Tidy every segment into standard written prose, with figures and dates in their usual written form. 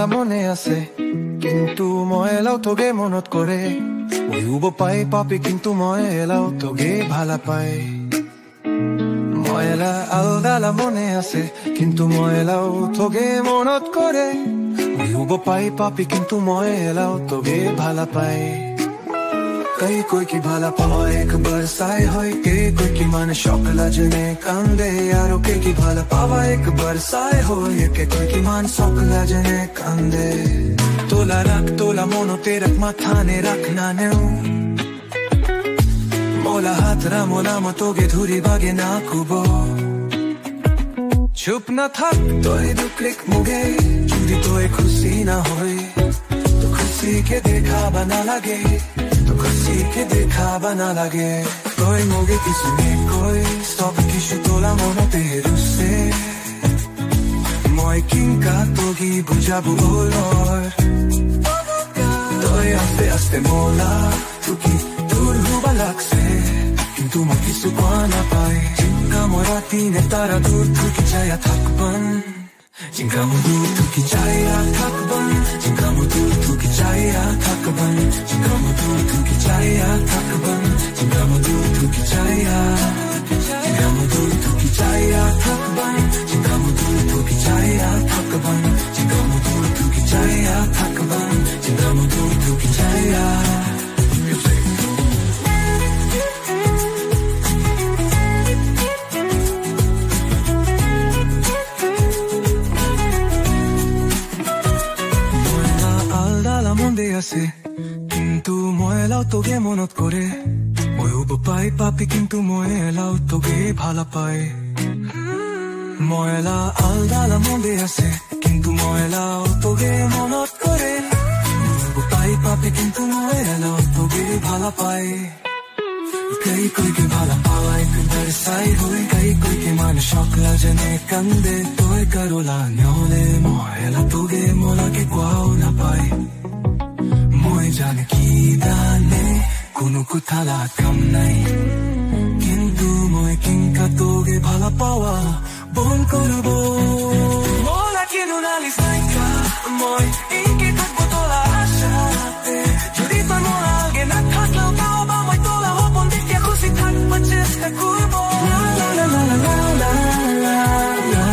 আলদালা মনে আছে কিন্তু মই এলাও তোগে মনত কৰে উব পাই পাপি কিন্তু মই এলাও তোগে ভালা পাই মই এলা আলদালা মনে আছে কিন্তু মই এলাও তোগে মনত কৰে উব পাই পাপি কিন্তু মই এলাও তোগে ভালা পাই कई कोई की भला पावा एक बरसाए होई के कोई की मन शौक लजने कंदे यारो के की भला पावा एक बरसाए होई के कोई की मन शौक लजने कंदे तोला मोनो तेरक माथा ने रखना ने मोला हाथ रा मोला मतोगे धुरी भागे ना कुबो चुप न थक तोरे दुक्रिक मुगे जुदी तोए खुशी ना होई तो खुशी के देखा बना लगे तो खुशी के देखा बना लगे कोई मोगे किसने कोई सब किशु तोला मोनो तेरु से मोई किंका तोगी बुझाबु बोलर तोय आस्ते आस्ते मोला तुकी दूर हुबा लागसे किंतु मैं किसु पाना पाए जिंगा मोरा तीने तारा दूर तुकी जाया थकबन जिंगा मुदू तुकी जाया थकबन जिंगा मुदू तुकी जाया थकबन जिंगा मुदू तुकी जाया थकबन जिंगा मुदू तुकी जाया जिंगा मुदू तुकी जाया थकबन जिंगा मुदू तुकी जाया थकबन जिंगा मुदू तुकी जाया थकबन जिंगा मुदू तुकी जाया কিন্তু মই এলাও তোগে মনত কৰে মই উব পাই পাপি কিন্তু মই এলাও তোগে ভালা পাই মই এলা আলদালা মনে আছে কিন্তু মই এলাও তোগে মনত কৰে উব পাই পাপি কিন্তু মই এলাও তোগে ভালা পাই कई कोई के भाला पावा एक बरसाई होई कई कोई के मन शौक लजने कंदे तोय करोला न्योले মই এলা তোগে মোলা के क्वाओ ना पाई মই জানি কি দানে কোনো কোথালা কাম নাই কিন্তু মই কিংকা তোগে ভালা পাওয়া বল করব মোলা কেনো নালিস নাইকা মই ইনকে থাকবো তোলা আশাতে যদি তোর মোরা আগে না থাকলেও তাও বা মই তোলা হপন দেখে খুশি থাকবো চেষ্টা করবো লা লা লা লা লা লা লা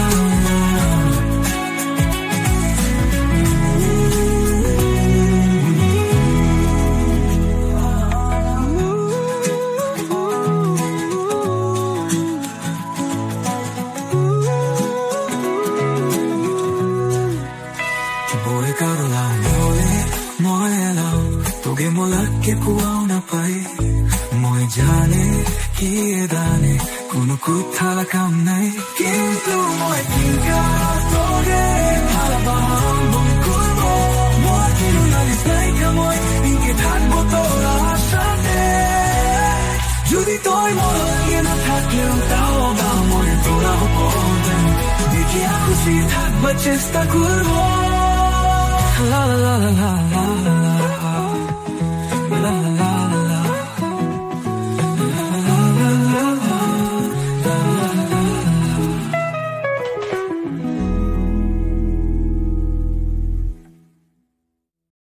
के कुआओ ना पाई মই জানে কি দানে কোনো কোথালা কাম নাই কিন্তু মই কিংকা তোগে ভালাবাম বল করব মই কিনো নালিস নাইকা মই ইনকে থাকবো তোরা সাথে যদি তোয় মোর লাগে না থাকলেও তাও বা মই তোরা হপন দেখি খুশি থাকবার চেষ্টা করবো লা লা লা লা লা